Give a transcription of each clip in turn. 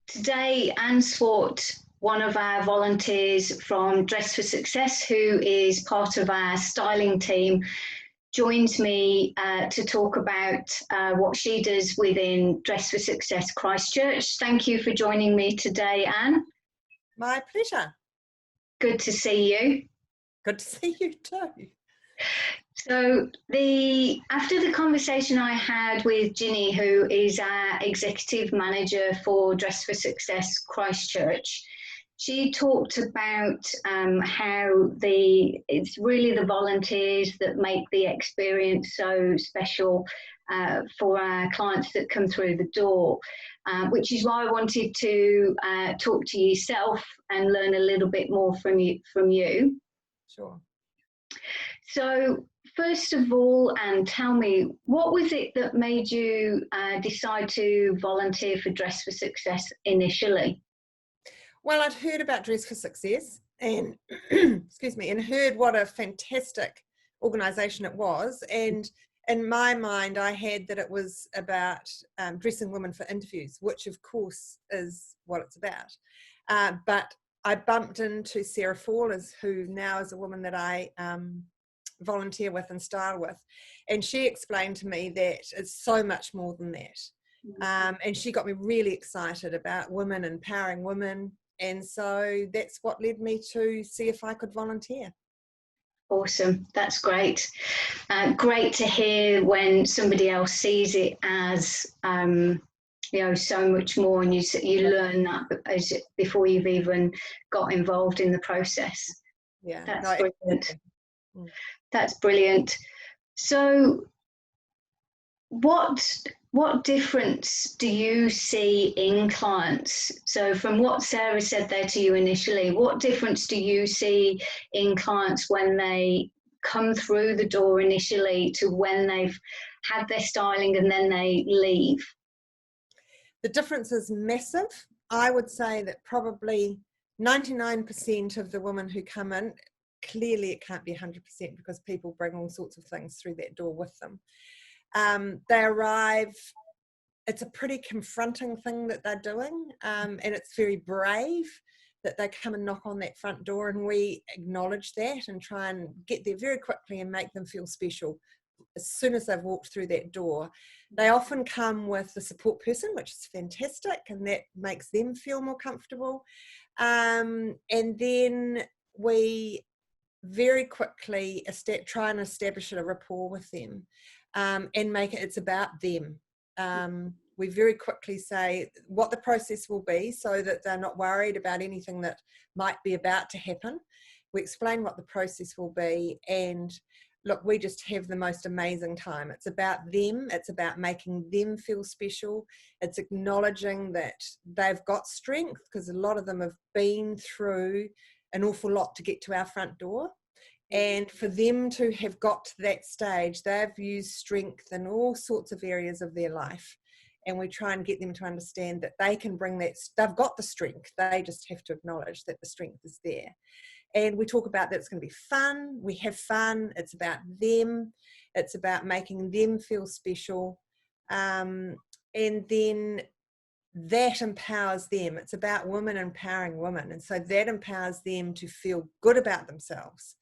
Today, Anne Zwart, one of our volunteers from Dress for Success, who is part of our styling team, joins me to talk about what she does within Dress for Success Christchurch. Thank you for joining me today, Anne. My pleasure. Good to see you. Good to see you too. So after the conversation I had with Ginny, who is our executive manager for Dress for Success Christchurch, she talked about how it's really the volunteers that make the experience so special for our clients that come through the door, which is why I wanted to talk to yourself and learn a little bit more from you. Sure. So first of all, Anne, tell me, what was it that made you decide to volunteer for Dress for Success initially? Well, I'd heard about Dress for Success and excuse me, and heard what a fantastic organisation it was. And in my mind, I had that it was about dressing women for interviews, which of course is what it's about. But I bumped into Sarah Fallers, who now is a woman that I volunteer with and style with, and she explained to me that it's so much more than that. And she got me really excited about women, empowering women, and so that's what led me to see if I could volunteer. Awesome, that's great. Great to hear when somebody else sees it as so much more, and you learn that before you've even got involved in the process. Yeah, that's brilliant. That's brilliant. So what difference do you see in clients? So from what Sarah said there to you initially, what difference do you see in clients when they come through the door initially to when they've had their styling and then they leave? The difference is massive. I would say that probably 99% of the women who come in, clearly it can't be 100% because people bring all sorts of things through that door with them. They arrive, it's a pretty confronting thing that they're doing, and it's very brave that they come and knock on that front door, and we acknowledge that and try and get there very quickly and make them feel special as soon as they've walked through that door. They often come with the support person, which is fantastic, and that makes them feel more comfortable. And then we very quickly try and establish a rapport with them, and make it's about them. We very quickly say what the process will be so that they're not worried about anything that might be about to happen. We explain what the process will be, and look, we just have the most amazing time. It's about them. It's about making them feel special. It's acknowledging that they've got strength, because a lot of them have been through an awful lot to get to our front door. And for them to have got to that stage, they've used strength in all sorts of areas of their life. And we try and get them to understand that they can bring that, they've got the strength. They just have to acknowledge that the strength is there. And we talk about that it's going to be fun. We have fun. It's about them. It's about making them feel special. And then that empowers them. It's about women empowering women. And so that empowers them to feel good about themselves.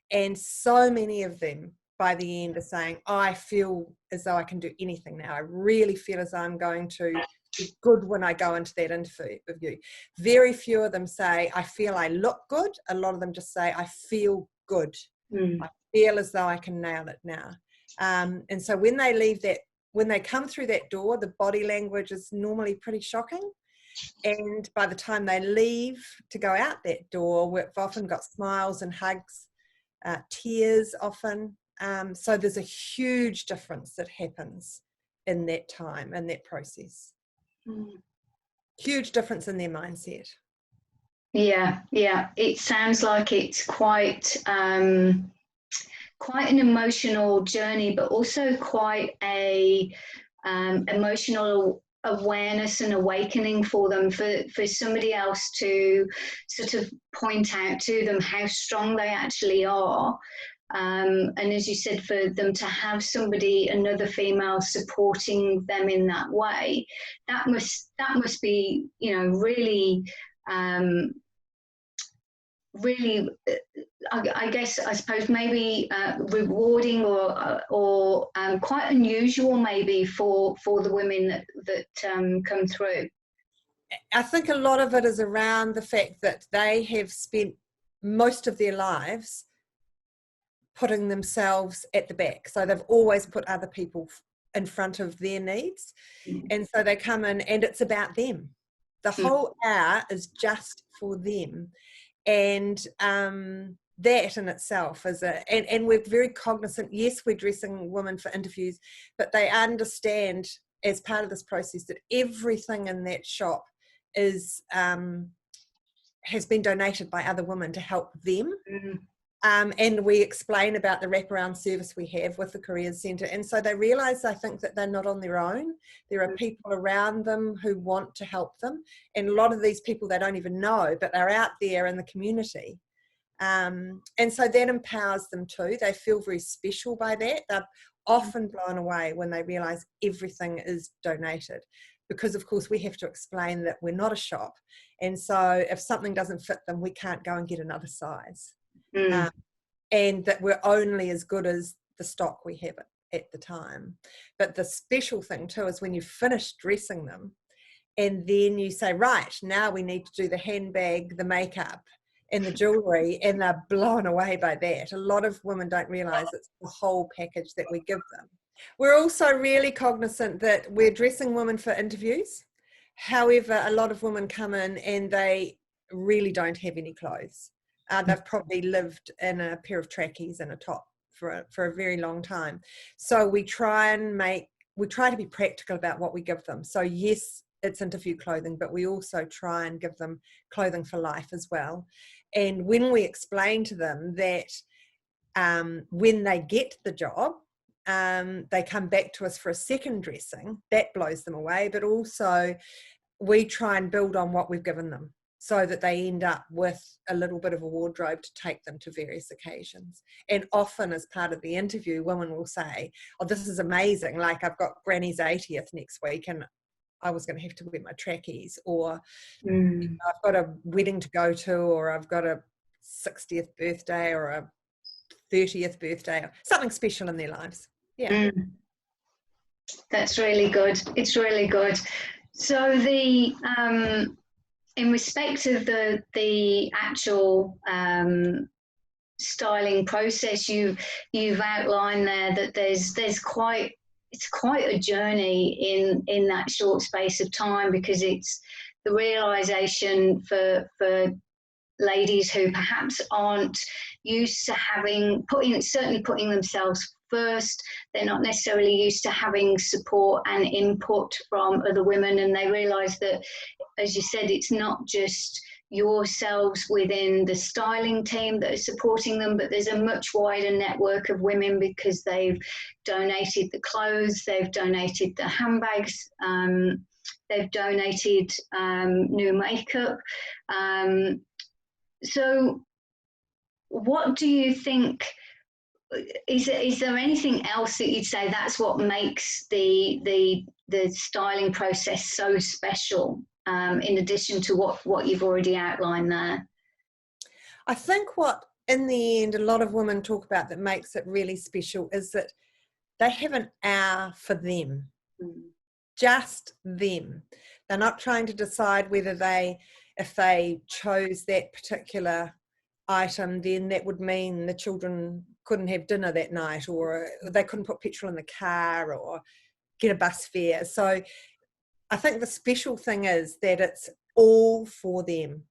And so many of them by the end are saying, oh, I feel as though I can do anything now. I really feel as though I'm going to be good when I go into that interview. Very few of them say, I feel I look good. A lot of them just say, I feel good. I feel as though I can nail it now. And so when they leave that, when they come through that door, the body language is normally pretty shocking. And by the time they leave to go out that door, we've often got smiles and hugs, tears often. So there's a huge difference that happens in that time, in that process. Huge difference in their mindset. Yeah. It sounds like it's quite an emotional journey, but also quite a emotional awareness and awakening for them, for somebody else to sort of point out to them how strong they actually are, And as you said, for them to have somebody, another female, supporting them in that way, that must be, really, really, I guess, I suppose, maybe rewarding or quite unusual, maybe for the women that come through. I think a lot of it is around the fact that they have spent most of their lives putting themselves at the back. So they've always put other people in front of their needs. And so they come in and it's about them. The whole hour is just for them. And that in itself is and we're very cognizant. Yes, we're dressing women for interviews, but they understand as part of this process that everything in that shop is has been donated by other women to help them. And we explain about the wraparound service we have with the Careers Centre. And so they realise, I think, that they're not on their own. There are people around them who want to help them. And a lot of these people they don't even know, but they're out there in the community. And so that empowers them too. They feel very special by that. They're often blown away when they realise everything is donated. Because, of course, we have to explain that we're not a shop. And so if something doesn't fit them, we can't go and get another size. And that we're only as good as the stock we have at the time. But the special thing too is when you finish dressing them and then you say, right, now we need to do the handbag, the makeup and the jewellery, and they're blown away by that. A lot of women don't realise it's the whole package that we give them. We're also really cognizant that we're dressing women for interviews. However, a lot of women come in and they really don't have any clothes. They've probably lived in a pair of trackies and a top for a very long time. So we try to be practical about what we give them. So yes, it's interview clothing, but we also try and give them clothing for life as well. And when we explain to them that when they get the job, they come back to us for a second dressing, that blows them away. But also we try and build on what we've given them, so that they end up with a little bit of a wardrobe to take them to various occasions. And often as part of the interview, women will say, oh, this is amazing. Like, I've got Granny's 80th next week and I was going to have to wear my trackies, or I've got a wedding to go to, or I've got a 60th birthday or a 30th birthday, or something special in their lives. Yeah. That's really good. It's really good. So the in respect of the actual styling process, you've outlined there that there's quite a journey in that short space of time, because it's the realization for ladies who perhaps aren't used to certainly putting themselves first. They're not necessarily used to having support and input from other women, and they realise that, as you said, it's not just yourselves within the styling team that are supporting them, but there's a much wider network of women, because they've donated the clothes, they've donated the handbags, they've donated new makeup. So what do you think, is there anything else that you'd say that's what makes the styling process so special, in addition to what you've already outlined there? I think what, in the end, a lot of women talk about that makes it really special is that they have an hour for them, just them. They're not trying to decide whether if they chose that particular item, then that would mean the children couldn't have dinner that night, or they couldn't put petrol in the car or get a bus fare. So I think the special thing is that it's all for them,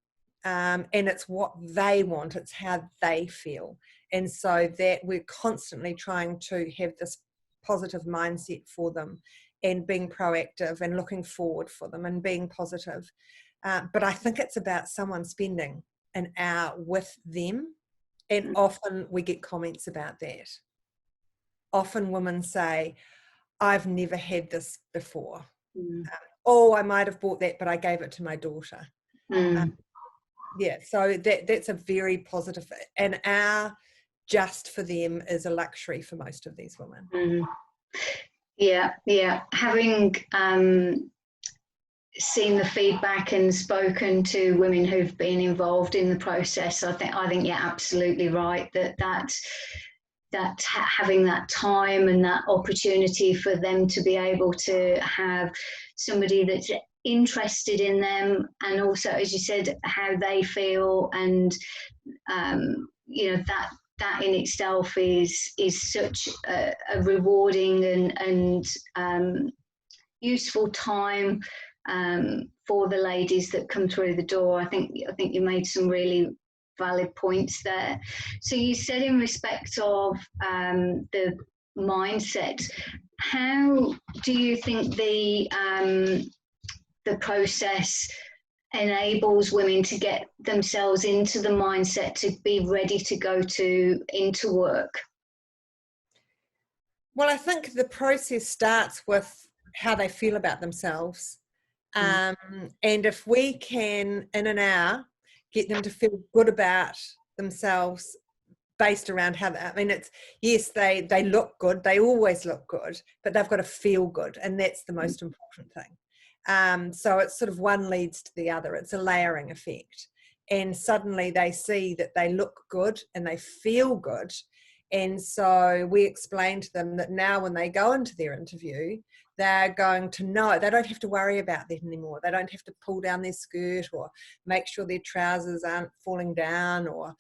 and it's what they want, it's how they feel. And so that we're constantly trying to have this positive mindset for them, and being proactive and looking forward for them and being positive. But I think it's about someone spending an hour with them. And often we get comments about that. Often women say, I've never had this before. Oh, I might have bought that, but I gave it to my daughter. Yeah, so that's a very positive. An hour just for them is a luxury for most of these women. Mm. Yeah. Having seen the feedback and spoken to women who've been involved in the process, I think you're absolutely right that having that time and that opportunity for them to be able to have somebody that's interested in them, and also, as you said, how they feel, and that in itself is such a rewarding and useful time for the ladies that come through the door. I think you made some really valid points there. So you said in respect of the mindset, how do you think the process enables women to get themselves into the mindset to be ready to go into work? Well, I think the process starts with how they feel about themselves. And if we can, in an hour, get them to feel good about themselves based around how it's, yes, they look good, they always look good, but they've got to feel good, and that's the most important thing. So it's sort of one leads to the other. It's a layering effect. And suddenly they see that they look good and they feel good. And so we explain to them that now when they go into their interview, they're going to know they don't have to worry about that anymore. They don't have to pull down their skirt or make sure their trousers aren't falling down, or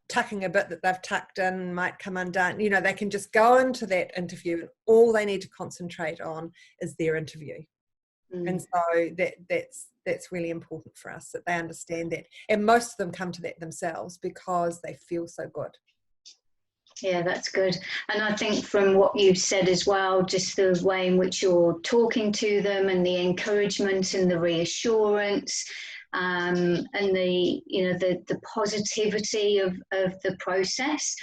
tucking a bit that they've tucked in might come undone. They can just go into that interview and all they need to concentrate on is their interview. And so that's really important for us, that they understand that. And most of them come to that themselves because they feel so good. Yeah, that's good. And I think from what you've said as well, just the way in which you're talking to them and the encouragement and the reassurance, and the positivity of the process,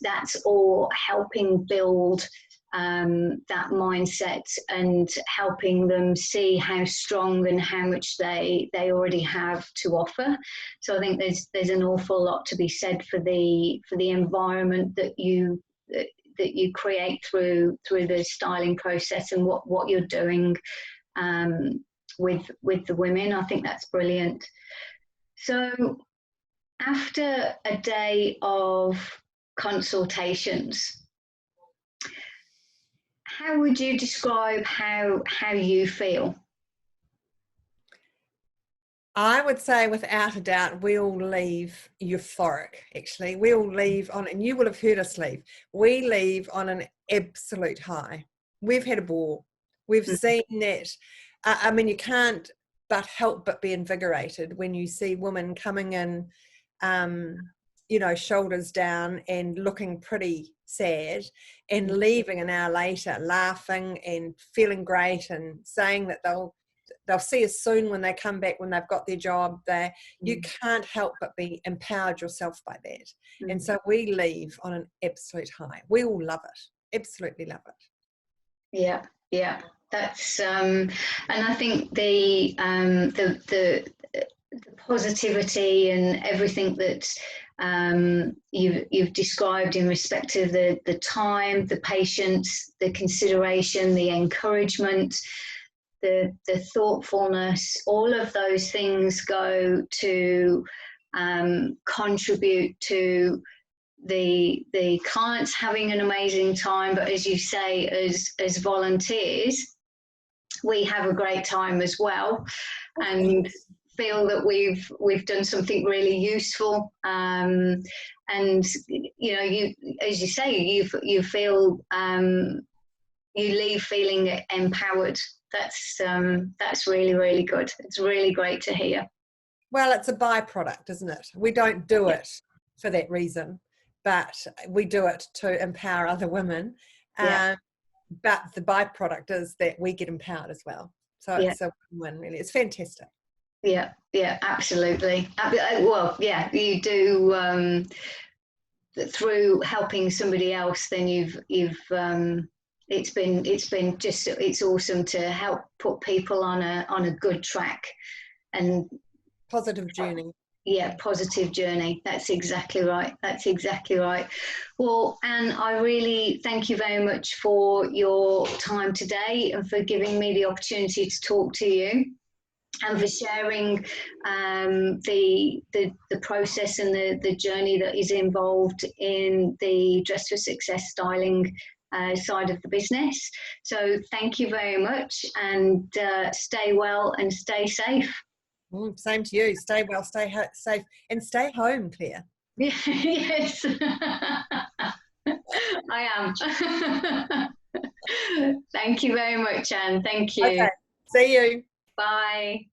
that's all helping build that mindset and helping them see how strong and how much they already have to offer. So I think there's an awful lot to be said for the environment that you create through the styling process and what you're doing with the women. I think that's brilliant. So after a day of consultations, how would you describe how you feel? I would say without a doubt, we all leave euphoric, actually. We all leave on, and you will have heard us leave, we leave on an absolute high. We've had a ball. We've seen that. You can't but help but be invigorated when you see women coming in, shoulders down and looking pretty sad, and leaving an hour later laughing and feeling great and saying that they'll see us soon when they come back, when they've got their job there. You can't help but be empowered yourself by that. And so we leave on an absolute high. We all love it. Absolutely love it. Yeah. That's and I think the positivity and everything that you've described in respect to the time, the patience, the consideration, the encouragement, the thoughtfulness, all of those things go to contribute to the clients having an amazing time. But as you say, as volunteers, we have a great time as well, and feel that we've done something really useful. And you, as you say, you feel you leave feeling empowered. That's really, really good. It's really great to hear. Well, it's a byproduct, isn't it? We don't do it for that reason, but we do it to empower other women. But the byproduct is that we get empowered as well. So it's a win-win, really. It's fantastic. Yeah, absolutely. Well, you do through helping somebody else. Then you've it's awesome to help put people on a good track and positive journey. Yeah, positive journey. That's exactly right. That's exactly right. Well, Anne, I really thank you very much for your time today and for giving me the opportunity to talk to you and for sharing the process and the journey that is involved in the Dress for Success styling side of the business. So thank you very much, and stay well and stay safe. Same to you. Stay well, stay safe, and stay home, Claire. Yes, I am. Thank you very much, Anne. Thank you. Okay. See you. Bye.